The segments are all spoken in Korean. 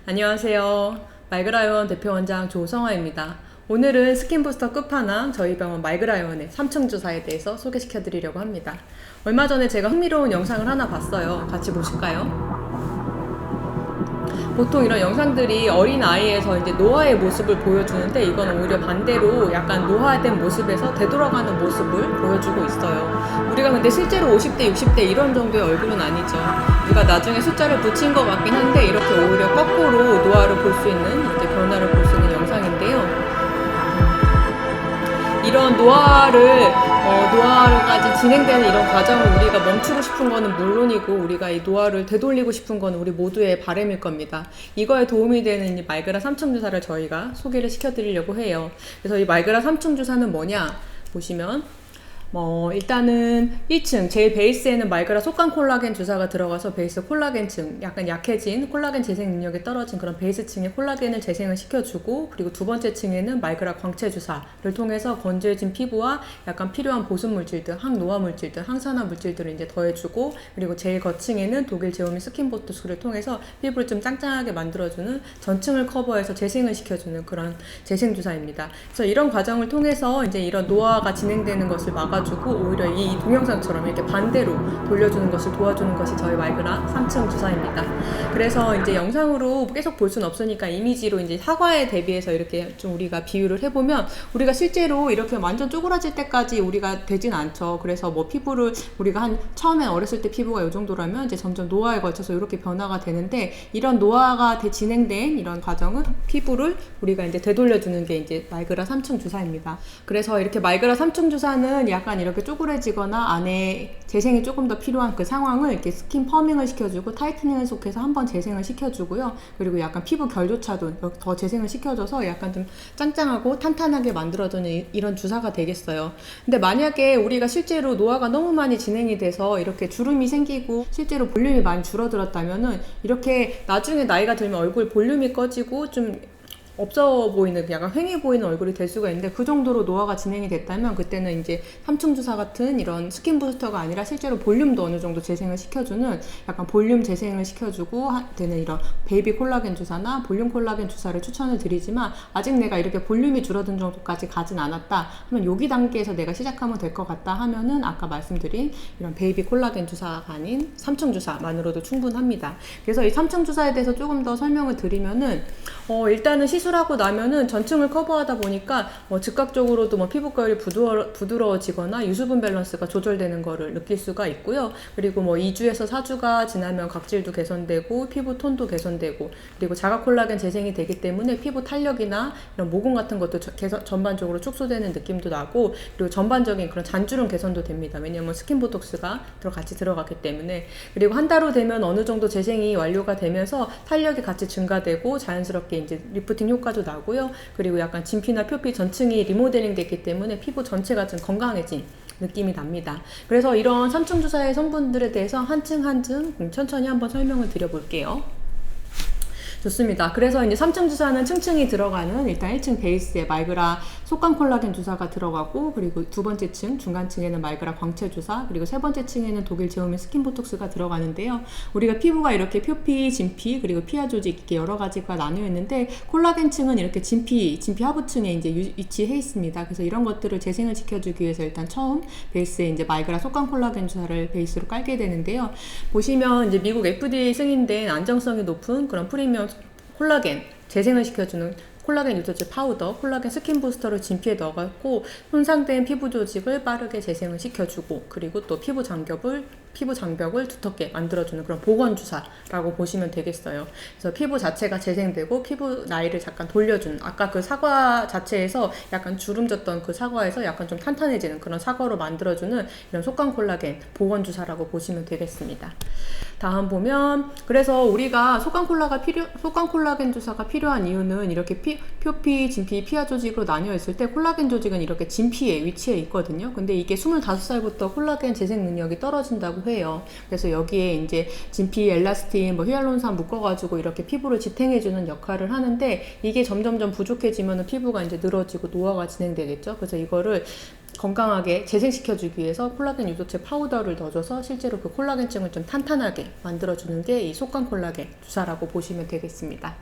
안녕하세요. 말그라이언 대표원장 조성아입니다. 오늘은 스킨부스터 끝판왕 저희 병원 말그라이언의 3층 주사에 대해서 소개시켜 드리려고 합니다. 얼마 전에 제가 흥미로운 영상을 하나 봤어요. 같이 보실까요? 보통 이런 영상들이 어린 아이에서 이제 노화의 모습을 보여주는데 이건 오히려 반대로 약간 노화된 모습에서 되돌아가는 모습을 보여주고 있어요. 우리가 근데 실제로 50대, 60대 이런 정도의 얼굴은 아니죠. 누가 나중에 숫자를 붙인 것 같긴 한데 이렇게 오히려 거꾸로 노화를 볼 수 있는 이제 변화를 볼 수 있는 영상인데요. 이런 노화로까지 진행되는 이런 과정을 우리가 멈추고 싶은 거는 물론이고 우리가 이 노화를 되돌리고 싶은 거는 우리 모두의 바람일 겁니다. 이거에 도움이 되는 이 말그라 3층 주사를 저희가 소개를 시켜드리려고 해요. 그래서 이 말그라 3층 주사는 뭐냐 보시면 일단은 1층 제일 베이스에는 말그라 속간 콜라겐 주사가 들어가서 베이스 콜라겐층 약간 약해진 콜라겐 재생 능력이 떨어진 그런 베이스층의 콜라겐을 재생을 시켜주고, 그리고 두 번째 층에는 말그라 광채 주사를 통해서 건조해진 피부와 약간 필요한 보습 물질들, 항노화 물질들, 항산화 물질들을 이제 더해주고, 그리고 제일 거층에는 독일 제오미 스킨보토스를 통해서 피부를 좀 짱짱하게 만들어주는 전층을 커버해서 재생을 시켜주는 그런 재생 주사입니다. 그래서 이런 과정을 통해서 이제 이런 노화가 진행되는 것을 막아주고 오히려 이 동영상처럼 이렇게 반대로 돌려주는 것을 도와주는 것이 저희 말그라 3층 주사입니다. 그래서 이제 영상으로 계속 볼 수는 없으니까 이미지로 이제 사과에 대비해서 이렇게 좀 우리가 비유를 해보면, 우리가 실제로 이렇게 완전 쪼그라질 때까지 우리가 되진 않죠. 그래서 뭐 피부를 우리가 처음에 어렸을 때 피부가 이 정도라면 이제 점점 노화에 걸쳐서 이렇게 변화가 되는데, 이런 노화가 진행된 이런 과정은 피부를 우리가 이제 되돌려주는 게 이제 말그라 3층 주사입니다. 그래서 이렇게 말그라 3층 주사는 약간 이렇게 쪼그라지거나 안에 재생이 조금 더 필요한 그 상황을 이렇게 스킨 펌밍을 시켜주고 타이트닝을 속해서 한번 재생을 시켜주고요. 그리고 약간 피부 결조차도 더 재생을 시켜줘서 약간 좀 짱짱하고 탄탄하게 만들어주는 이런 주사가 되겠어요. 근데 만약에 우리가 실제로 노화가 너무 많이 진행이 돼서 이렇게 주름이 생기고 실제로 볼륨이 많이 줄어들었다면은 이렇게 나중에 나이가 들면 얼굴 볼륨이 꺼지고 좀 없어 보이는, 약간 휑해 보이는 얼굴이 될 수가 있는데, 그 정도로 노화가 진행이 됐다면 그때는 이제 3층 주사 같은 이런 스킨 부스터가 아니라 실제로 볼륨도 어느 정도 재생을 시켜주는 약간 볼륨 재생을 시켜주고 되는 이런 베이비 콜라겐 주사나 볼륨 콜라겐 주사를 추천을 드리지만, 아직 내가 이렇게 볼륨이 줄어든 정도까지 가진 않았다 하면 여기 단계에서 내가 시작하면 될 것 같다 하면은 아까 말씀드린 이런 베이비 콜라겐 주사가 아닌 3층 주사만으로도 충분합니다. 그래서 이 3층 주사에 대해서 조금 더 설명을 드리면은 일단은 시술하고 나면은 전층을 커버하다 보니까 즉각적으로도 피부결이 부드러워지거나 유수분 밸런스가 조절되는 거를 느낄 수가 있고요. 그리고 2주에서 4주가 지나면 각질도 개선되고 피부 톤도 개선되고, 그리고 자가 콜라겐 재생이 되기 때문에 피부 탄력이나 이런 모공 같은 것도 전반적으로 축소되는 느낌도 나고, 그리고 전반적인 그런 잔주름 개선도 됩니다. 왜냐면 스킨보톡스가 같이 들어갔기 때문에. 그리고 한 달 후 되면 어느 정도 재생이 완료가 되면서 탄력이 같이 증가되고 자연스럽게 이제 리프팅 효과도 나고요. 그리고 약간 진피나 표피 전층이 리모델링 됐기 때문에 피부 전체가 좀 건강해진 느낌이 납니다. 그래서 이런 3층 주사의 성분들에 대해서 한 층 한 층 천천히 한번 설명을 드려볼게요. 좋습니다. 그래서 이제 3층 주사는 층층이 들어가는, 일단 1층 베이스에 말그라 속간 콜라겐 주사가 들어가고, 그리고 두 번째 층 중간층에는 말그라 광채 주사, 그리고 세 번째 층에는 독일 제오미 스킨보톡스가 들어가는데요. 우리가 피부가 이렇게 표피, 진피, 그리고 피하 조직 이렇게 여러 가지가 나뉘어 있는데, 콜라겐 층은 이렇게 진피 하부층에 이제 위치해 있습니다. 그래서 이런 것들을 재생을 시켜주기 위해서 일단 처음 베이스에 이제 말그라 속간 콜라겐 주사를 베이스로 깔게 되는데요. 보시면 이제 미국 FDA 승인된 안정성이 높은 그런 프리미엄 콜라겐 재생을 시켜주는 콜라겐 유도제 파우더, 콜라겐 스킨 부스터를 진피에 넣어갖고 손상된 피부 조직을 빠르게 재생을 시켜주고, 그리고 또 피부 장벽을 두텁게 만들어주는 그런 보건 주사라고 보시면 되겠어요. 그래서 피부 자체가 재생되고 피부 나이를 잠깐 돌려주는, 아까 그 사과 자체에서 약간 주름졌던 그 사과에서 약간 좀 탄탄해지는 그런 사과로 만들어주는 이런 속간 콜라겐 보건 주사라고 보시면 되겠습니다. 다음 보면, 그래서 우리가 속간 콜라겐 주사가 필요한 이유는 이렇게 표피, 진피, 피하 조직으로 나뉘어 있을 때 콜라겐 조직은 이렇게 진피에 위치해 있거든요. 근데 이게 25살부터 콜라겐 재생 능력이 떨어진다고 주사기도 해요. 그래서 여기에 이제 진피, 엘라스틴, 뭐 히알루론산 묶어가지고 이렇게 피부를 지탱해주는 역할을 하는데, 이게 점점점 부족해지면 피부가 이제 늘어지고 노화가 진행되겠죠. 그래서 이거를 건강하게 재생시켜주기 위해서 콜라겐 유도체 파우더를 넣어줘서 실제로 그 콜라겐층을 좀 탄탄하게 만들어주는 게 이 속간 콜라겐 주사라고 보시면 되겠습니다.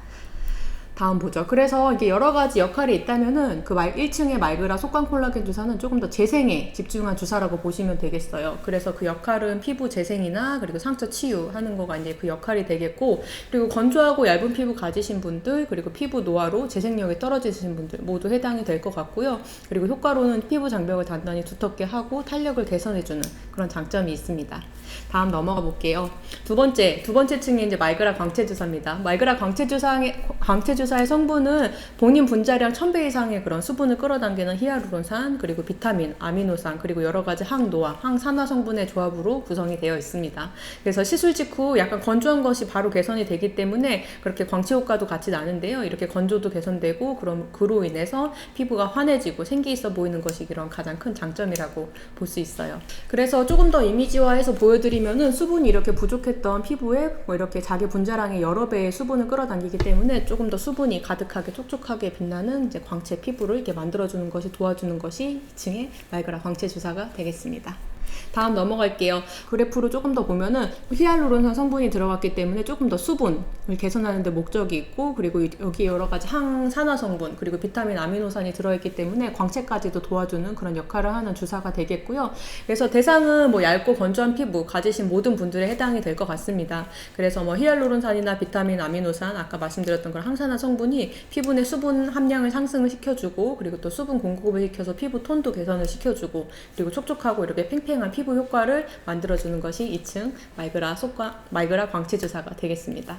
다음 보죠. 그래서 이게 여러 가지 역할이 있다면은 그 1층의 말그라 속간 콜라겐 주사는 조금 더 재생에 집중한 주사라고 보시면 되겠어요. 그래서 그 역할은 피부 재생이나 그리고 상처 치유하는 거가 이제 그 역할이 되겠고, 그리고 건조하고 얇은 피부 가지신 분들, 그리고 피부 노화로 재생력이 떨어지신 분들 모두 해당이 될 것 같고요. 그리고 효과로는 피부 장벽을 단단히 두텁게 하고 탄력을 개선해주는 그런 장점이 있습니다. 다음 넘어가 볼게요. 두 번째 층이 이제 말그라 광채 주사입니다. 말그라 광채 주사의 성분은 본인 분자량 1000배 이상의 그런 수분을 끌어당기는 히알루론산, 그리고 비타민, 아미노산, 그리고 여러 가지 항노화, 항산화 성분의 조합으로 구성이 되어 있습니다. 그래서 시술 직후 약간 건조한 것이 바로 개선이 되기 때문에 그렇게 광채 효과도 같이 나는데요. 이렇게 건조도 개선되고, 그럼 그로 인해서 피부가 환해지고 생기 있어 보이는 것이 이런 가장 큰 장점이라고 볼 수 있어요. 그래서 조금 더 이미지화해서 보여드리면은 수분이 이렇게 부족했던 피부에 뭐 이렇게 자기 분자량의 여러 배의 수분을 끌어당기기 때문에 조금 더 수분이 가득하게 촉촉하게 빛나는 이제 광채 피부를 이렇게 만들어주는 것이, 도와주는 것이 2층의 말그라 광채 주사가 되겠습니다. 다음 넘어갈게요. 그래프로 조금 더 보면은 히알루론산 성분이 들어갔기 때문에 조금 더 수분을 개선하는 데 목적이 있고, 그리고 여기 여러 가지 항산화 성분, 그리고 비타민, 아미노산이 들어있기 때문에 광채까지도 도와주는 그런 역할을 하는 주사가 되겠고요. 그래서 대상은 뭐 얇고 건조한 피부 가지신 모든 분들에 해당이 될 것 같습니다. 그래서 뭐 히알루론산이나 비타민, 아미노산, 아까 말씀드렸던 그런 항산화 성분이 피부 내 수분 함량을 상승을 시켜주고, 그리고 또 수분 공급을 시켜서 피부 톤도 개선을 시켜주고, 그리고 촉촉하고 이렇게 팽팽한 피부 효과를 만들어주는 것이 2층 말그라 광채 주사가 되겠습니다.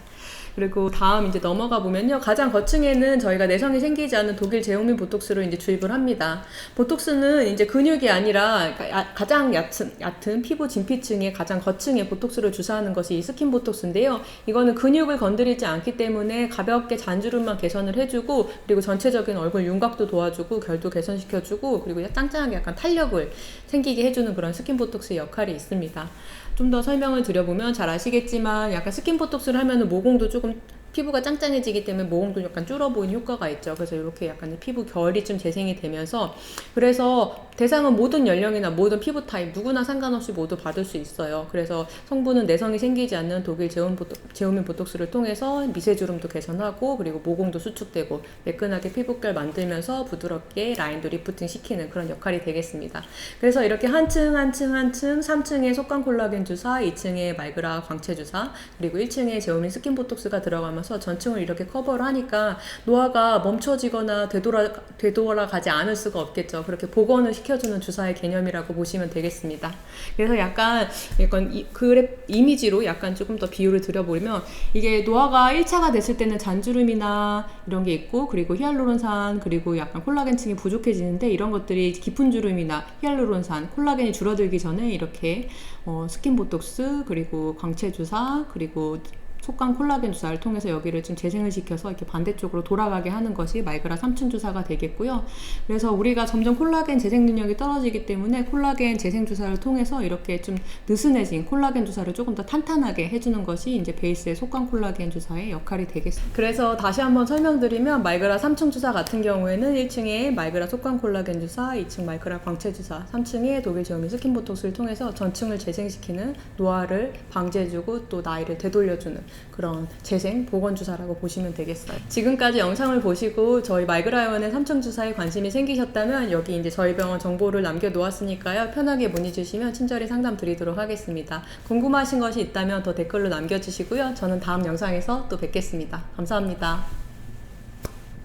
그리고 다음 이제 넘어가 보면요. 가장 거층에는 저희가 내성이 생기지 않는 독일 제형민 보톡스를 이제 주입을 합니다. 보톡스는 이제 근육이 아니라 가장 얕은 피부 진피층의 가장 거층에 보톡스를 주사하는 것이 이 스킨 보톡스인데요. 이거는 근육을 건드리지 않기 때문에 가볍게 잔주름만 개선을 해주고, 그리고 전체적인 얼굴 윤곽도 도와주고, 결도 개선시켜주고, 그리고 짱짱하게 약간 탄력을 생기게 해주는 그런 스킨 보톡스의 역할이 있습니다. 좀 더 설명을 드려보면 잘 아시겠지만, 약간 스킨 보톡스를 하면은 모공도 조금 피부가 짱짱해지기 때문에 모공도 약간 줄어 보이는 효과가 있죠. 그래서 이렇게 약간 피부 결이 좀 재생이 되면서, 그래서 대상은 모든 연령이나 모든 피부 타입 누구나 상관없이 모두 받을 수 있어요. 그래서 성분은 내성이 생기지 않는 독일 제형민 보톡스를 통해서 미세주름도 개선하고, 그리고 모공도 수축되고 매끈하게 피부결 만들면서 부드럽게 라인도 리프팅 시키는 그런 역할이 되겠습니다. 그래서 이렇게 한층 3층에 속간 콜라겐 주사, 2층에 말그라 광채 주사, 그리고 1층에 제형민 스킨 보톡스가 들어가면서 전층을 이렇게 커버를 하니까 노화가 멈춰지거나 되돌아가지 않을 수가 없겠죠. 그렇게 복원을 시켜주는 주사의 개념이라고 보시면 되겠습니다. 그래서 약간 이미지로 약간 조금 더 비유를 드려보면, 이게 노화가 1차가 됐을 때는 잔주름이나 이런 게 있고, 그리고 히알루론산, 그리고 약간 콜라겐층이 부족해지는데, 이런 것들이 깊은 주름이나 히알루론산, 콜라겐이 줄어들기 전에 이렇게 스킨 보톡스, 그리고 광채 주사, 그리고 속간 콜라겐 주사를 통해서 여기를 좀 재생을 시켜서 이렇게 반대쪽으로 돌아가게 하는 것이 말그라 3층 주사가 되겠고요. 그래서 우리가 점점 콜라겐 재생 능력이 떨어지기 때문에 콜라겐 재생 주사를 통해서 이렇게 좀 느슨해진 콜라겐 주사를 조금 더 탄탄하게 해주는 것이 이제 베이스의 속간 콜라겐 주사의 역할이 되겠습니다. 그래서 다시 한번 설명드리면, 말그라 3층 주사 같은 경우에는 1층에 말그라 속간 콜라겐 주사, 2층 말그라 광채 주사, 3층에 독일 제형민 스킨 보톡스를 통해서 전층을 재생시키는, 노화를 방지해주고 또 나이를 되돌려주는 그런 재생 보건 주사라고 보시면 되겠어요. 지금까지 영상을 보시고 저희 말그라 의원의 3층 주사에 관심이 생기셨다면, 여기 이제 저희 병원 정보를 남겨놓았으니까요. 편하게 문의 주시면 친절히 상담 드리도록 하겠습니다. 궁금하신 것이 있다면 더 댓글로 남겨주시고요. 저는 다음 영상에서 또 뵙겠습니다. 감사합니다.